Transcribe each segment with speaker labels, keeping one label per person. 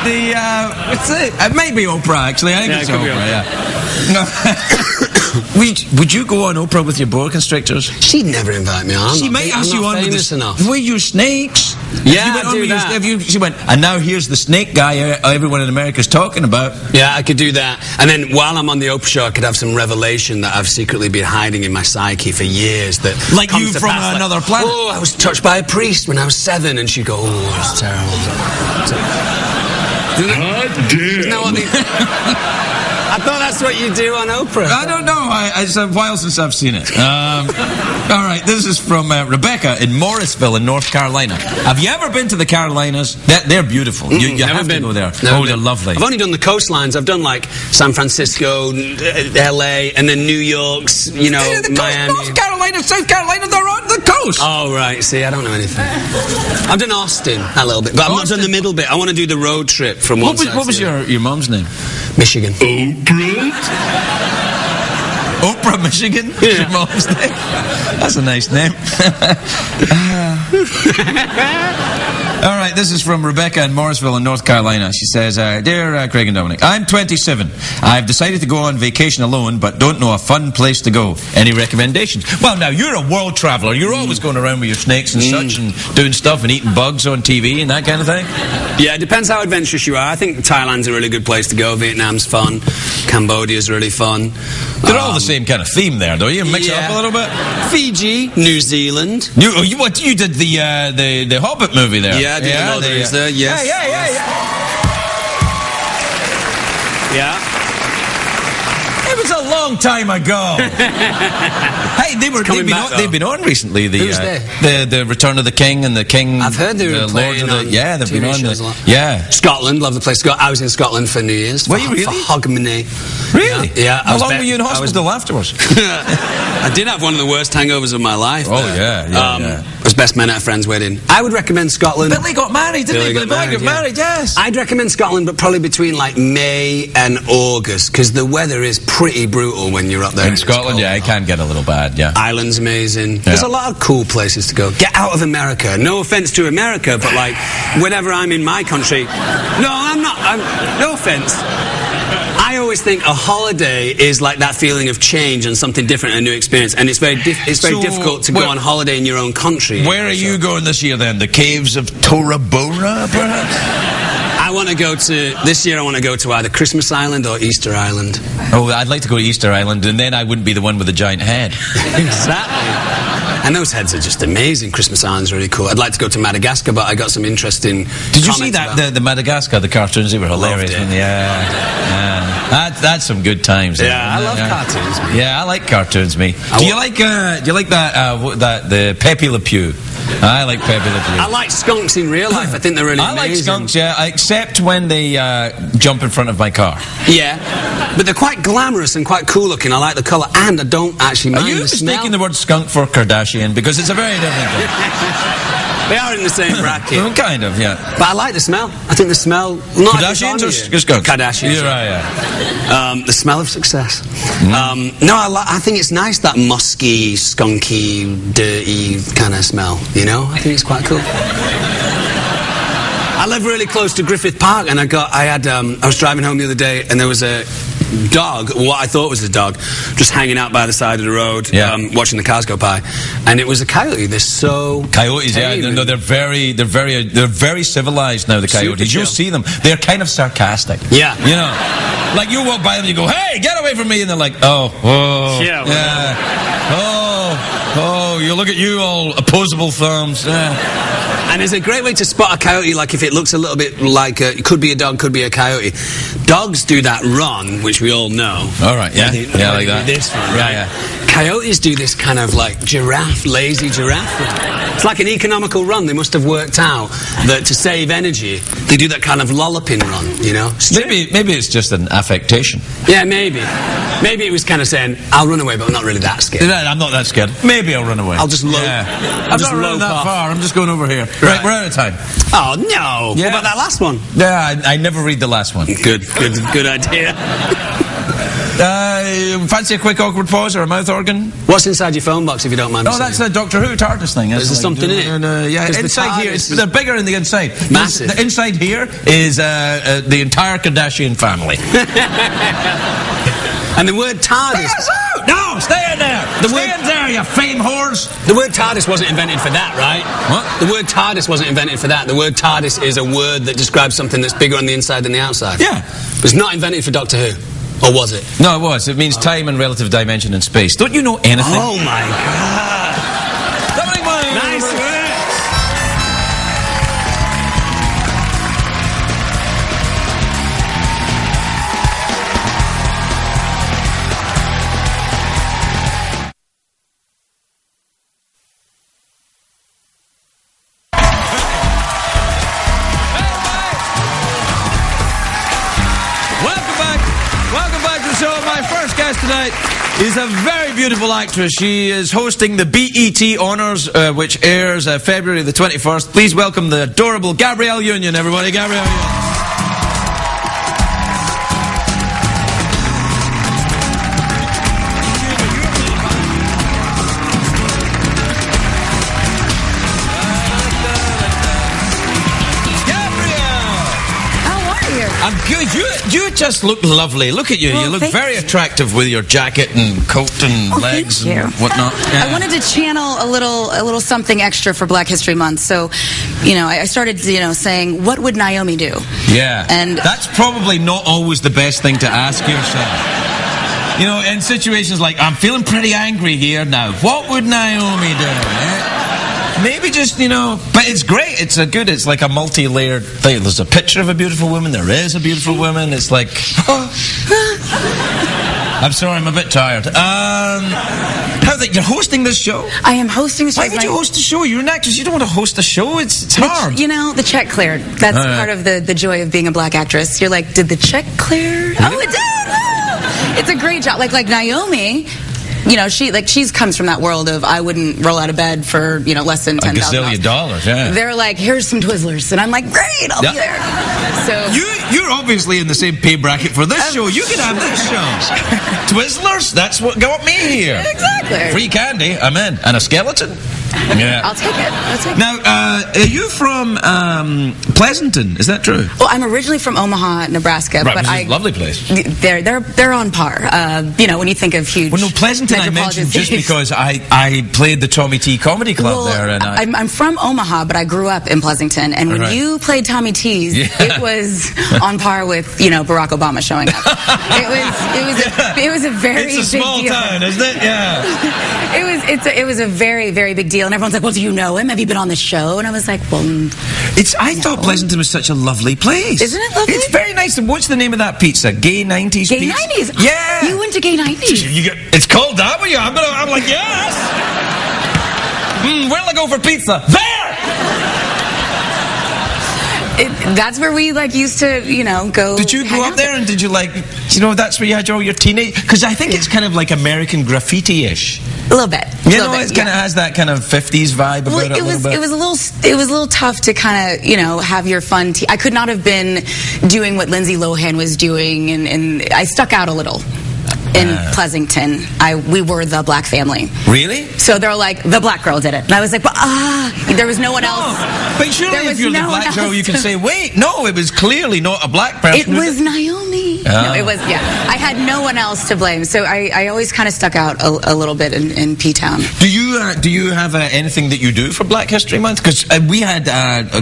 Speaker 1: It may be Oprah, actually. I think it's Oprah, Would you go on Oprah with your boa constrictors?
Speaker 2: She'd never invite me on.
Speaker 1: She might ask you on with the way you snakes.
Speaker 2: Yeah, I do that.
Speaker 1: She went, and now here's the snake guy everyone in America's talking about.
Speaker 2: Yeah, I could do that. And then while I'm on the Oprah show, I could have some revelation that I've secretly been hiding in my psyche for years. That
Speaker 1: like you from another planet.
Speaker 2: Oh, I was touched by a priest when I was 7, and she'd go, oh, it's terrible. Isn't that what I thought that's what you do on Oprah.
Speaker 1: I don't know. It's a while since I've seen it. All right, this is from Rebecca in Morrisville in North Carolina. Have you ever been to the Carolinas? They're beautiful. You have to go there. They're lovely.
Speaker 2: I've only done the coastlines. I've done like San Francisco, LA, and then New York's, Miami.
Speaker 1: North Carolina, South Carolina, they're on the coast.
Speaker 2: Oh, right. See, I don't know anything. I've done Austin a little bit, but I've not done the middle bit. I want to do the road trip from one side.
Speaker 1: What was your mom's name?
Speaker 2: Michigan.
Speaker 1: Oprah, Michigan?
Speaker 2: Yeah.
Speaker 1: Your mom's name? That's a nice name. All right, this is from Rebecca in Morrisville in North Carolina. She says, Dear Craig and Dominic, I'm 27. I've decided to go on vacation alone, but don't know a fun place to go. Any recommendations? Well, now, you're a world traveller. You're always going around with your snakes and such and doing stuff and eating bugs on TV and that kind of thing.
Speaker 2: Yeah, it depends how adventurous you are. I think Thailand's a really good place to go. Vietnam's fun. Cambodia's really fun.
Speaker 1: They're all the same kind of theme there, don't you? Mix it up a little bit.
Speaker 2: Fiji, New Zealand.
Speaker 1: You did the Hobbit movie there.
Speaker 2: Yeah, I did the Lord of the Rings there, yes. Yeah.
Speaker 1: It was a long time ago. Hey, they've been on recently. The Return of the King and the King.
Speaker 2: I've heard they were playing on.
Speaker 1: Yeah, they've been on.
Speaker 2: Yeah. Scotland, love the place to go. I was in Scotland for New Year's.
Speaker 1: Were you really?
Speaker 2: For Hogmanay.
Speaker 1: Really?
Speaker 2: Yeah.
Speaker 1: How long were you in hospital afterwards?
Speaker 2: I did have one of the worst hangovers of my life.
Speaker 1: Oh, yeah.
Speaker 2: I was best man at a friend's wedding. I would recommend Scotland.
Speaker 1: Billy got married, didn't he? Billy got married, yes.
Speaker 2: I'd recommend Scotland, but probably between like May and August, because the weather is pretty brutal when you're up there.
Speaker 1: In Scotland, yeah, it can get a little bad, yeah.
Speaker 2: Ireland's amazing. Yeah. There's a lot of cool places to go. Get out of America. No offense to America, but like, whenever I'm in my country... No, I'm not. No offense. I always think a holiday is like that feeling of change and something different, and a new experience, and it's very difficult to go on holiday in your own country.
Speaker 1: Where are you going this year then? The caves of Tora Bora, perhaps?
Speaker 2: This year I want to go to either Christmas Island or Easter Island.
Speaker 1: Oh, I'd like to go to Easter Island, and then I wouldn't be the one with the giant head.
Speaker 2: Exactly. And those heads are just amazing. Christmas Island's really cool. I'd like to go to Madagascar, but I got some interesting.
Speaker 1: Did you see that the Madagascar, the cartoons? They were hilarious. That's some good times.
Speaker 2: Yeah, I love cartoons. Man.
Speaker 1: Yeah, I like cartoons. Me. Do you like that the Pepe Le Pew? I like Pepe Le Pew.
Speaker 2: I like skunks in real life. I think they're really amazing.
Speaker 1: I like skunks, yeah, except when they jump in front of my car.
Speaker 2: Yeah, but they're quite glamorous and quite cool looking. I like the colour, and I don't actually mind the smell. Are you mistaking
Speaker 1: the word skunk for Kardashian? Because it's a very different thing.
Speaker 2: They are in the same bracket.
Speaker 1: Kind of, yeah.
Speaker 2: But I like the smell. I think the smell...
Speaker 1: Kardashians or skunks?
Speaker 2: Kardashians.
Speaker 1: You're right, yeah.
Speaker 2: The smell of success. I think it's nice, that musky, skunky, dirty kind of smell, you know? I think it's quite cool. I live really close to Griffith Park, and I was driving home the other day, and there was a dog, what I thought was a dog, just hanging out by the side of the road, watching the cars go by, and it was a coyote. They're so
Speaker 1: coyotes, tame. Yeah, no, they're very civilized now. The coyotes, you'll see them. They're kind of sarcastic.
Speaker 2: Yeah,
Speaker 1: you know, like you walk by them, you go, "Hey, get away from me," and they're like, "Oh, yeah, you look at you, all opposable thumbs."
Speaker 2: And it's a great way to spot a coyote, like if it looks a little bit like it could be a dog, could be a coyote. Dogs do that run, which we all know.
Speaker 1: All right, yeah, like that.
Speaker 2: This one, right? Yeah. Coyotes do this kind of like lazy giraffe run. It's like an economical run. They must have worked out that to save energy, they do that kind of lolloping run, you know?
Speaker 1: Maybe it's just an affectation.
Speaker 2: Yeah, maybe. Maybe it was kind of saying, I'll run away, but I'm not really that scared.
Speaker 1: No, I'm not that scared. Maybe I'll run away.
Speaker 2: I'll just low.
Speaker 1: Yeah. I'm not running that far. I'm just going over here. Right, we're out of time.
Speaker 2: Oh, no. Yeah. What about that last one?
Speaker 1: Yeah, I never read the last one.
Speaker 2: Good idea.
Speaker 1: Fancy a quick awkward pause or a mouth organ?
Speaker 2: What's inside your phone box, if you don't mind me
Speaker 1: Oh,
Speaker 2: saying?
Speaker 1: that's a Doctor Who TARDIS thing.
Speaker 2: Is there something in it?
Speaker 1: Yeah,
Speaker 2: 'Cause the
Speaker 1: inside here,
Speaker 2: TARDIS
Speaker 1: they're bigger in the inside.
Speaker 2: Massive.
Speaker 1: The inside here is the entire Kardashian family.
Speaker 2: And the word TARDIS...
Speaker 1: No, stay in there! Stay in there, you fame whores!
Speaker 2: The word TARDIS wasn't invented for that, right?
Speaker 1: What?
Speaker 2: The word TARDIS wasn't invented for that. The word TARDIS is a word that describes something that's bigger on the inside than the outside.
Speaker 1: Yeah.
Speaker 2: It was not invented for Doctor Who. Or was it?
Speaker 1: No, it was. It means time and relative dimension in space. Don't you know anything?
Speaker 2: Oh, my God.
Speaker 1: Dominic Monaghan!
Speaker 2: Nice work.
Speaker 1: Tonight is a very beautiful actress. She is hosting the BET Honours, which airs February the 21st. Please welcome the adorable Gabrielle Union, everybody. Gabrielle Union. I'm good. You just look lovely. Look at you.
Speaker 3: Well,
Speaker 1: you look very attractive with your jacket and coat and legs and whatnot. Yeah.
Speaker 3: I wanted to channel a little something extra for Black History Month. So, I started, saying, what would Naomi do?
Speaker 1: Yeah.
Speaker 3: And
Speaker 1: that's probably not always the best thing to ask yourself. In situations like, I'm feeling pretty angry here now. What would Naomi do? Maybe just, but it's great. It's like a multi-layered thing. There's a picture of a beautiful woman. There is a beautiful woman. It's like, I'm sorry, I'm a bit tired. You're hosting this show?
Speaker 3: I am hosting this show.
Speaker 1: Why would you host a show? You're an actress. You don't want to host a show. It's hard.
Speaker 3: The check cleared. That's part of the joy of being a black actress. You're like, did the check clear? Oh, it did. Oh. It's a great job. Like Naomi. She comes from that world of I wouldn't roll out of bed for less than $10,000.
Speaker 1: $1 gazillion, yeah.
Speaker 3: They're like, here's some Twizzlers, and I'm like, great, I'll be there. So
Speaker 1: you're obviously in the same pay bracket for this show. You can have this show. Twizzlers, that's what got me here.
Speaker 3: Exactly.
Speaker 1: Free candy, I'm in, and a skeleton. Yeah.
Speaker 3: I'll take it.
Speaker 1: Now, are you from Pleasanton? Is that true?
Speaker 3: Well, I'm originally from Omaha, Nebraska,
Speaker 1: right,
Speaker 3: but
Speaker 1: which is a lovely place.
Speaker 3: They're on par. When you think of huge.
Speaker 1: Well, no, Pleasanton I mentioned just because I played the Tommy T Comedy Club there, and
Speaker 3: I'm from Omaha, but I grew up in Pleasanton, and when you played Tommy T's, it was on par with Barack Obama showing up. It was a very
Speaker 1: it's a small
Speaker 3: big deal.
Speaker 1: town, isn't it? Yeah.
Speaker 3: It was a very, very big deal, and everyone's like, well, do you know him? Have you been on the show? And I was like, well,
Speaker 1: I thought Pleasanton was such a lovely place.
Speaker 3: Isn't it lovely?
Speaker 1: It's very nice. And what's the name of that pizza? Gay 90s
Speaker 3: Gay
Speaker 1: pizza?
Speaker 3: 90s?
Speaker 1: Yeah.
Speaker 3: You went to Gay 90s?
Speaker 1: It's called that, were you? I'm like, yes. Where'll I go for pizza? There!
Speaker 3: That's where we used to, go.
Speaker 1: Did you go up there and did you that's where you had all your teenage? Because I think it's kind of like American graffiti-ish.
Speaker 3: A little bit.
Speaker 1: It kind of has that kind of 50s vibe about it.
Speaker 3: It was a little tough to kind of have your fun. I could not have been doing what Lindsay Lohan was doing, and I stuck out a little. In Pleasanton, we were the black family.
Speaker 1: Really?
Speaker 3: So they're like, the black girl did it. And I was like, there was no one else.
Speaker 1: But surely if you're the black girl, you can say, wait, no, it was clearly not a black person.
Speaker 3: It was Naomi. No, it was, I had no one else to blame. So I always kind of stuck out a little bit in P-Town.
Speaker 1: Do you have anything that you do for Black History Month? Because we had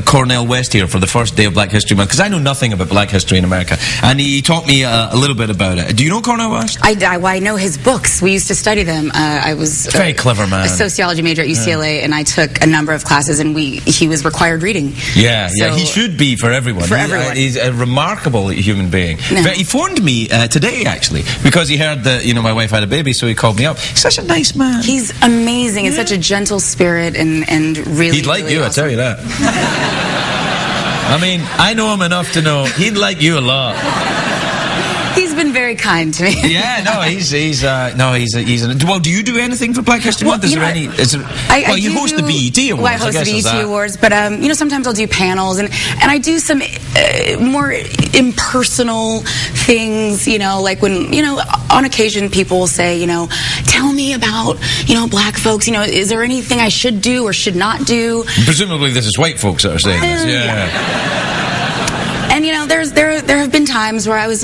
Speaker 1: Cornel West here for the first day of Black History Month, because I know nothing about Black history in America. And he taught me a little bit about it. Do you know Cornel West?
Speaker 3: I know his books. We used to study them. I was
Speaker 1: very clever man.
Speaker 3: A sociology major at UCLA, and I took a number of classes, and he was required reading.
Speaker 1: Yeah, he should be for everyone. He's a remarkable human being. No. But he phoned me today, actually, because he heard that my wife had a baby, so he called me up. He's such a nice man.
Speaker 3: He's amazing and such a gentle spirit, and really.
Speaker 1: He'd like
Speaker 3: really
Speaker 1: you,
Speaker 3: awesome.
Speaker 1: I tell you that. I mean, I know him enough to know he'd like you a lot.
Speaker 3: He's been very kind to me.
Speaker 1: Yeah, no, he's well, do you do anything for Black History Month? Is there any? Well, you host the BET Awards.
Speaker 3: Well, I host the BET Awards, but sometimes I'll do panels, and I do some more impersonal things. Like when on occasion people will say, tell me about black folks. Is there anything I should do or should not do?
Speaker 1: Presumably, this is white folks that are saying this. Yeah.
Speaker 3: And there have been times where I was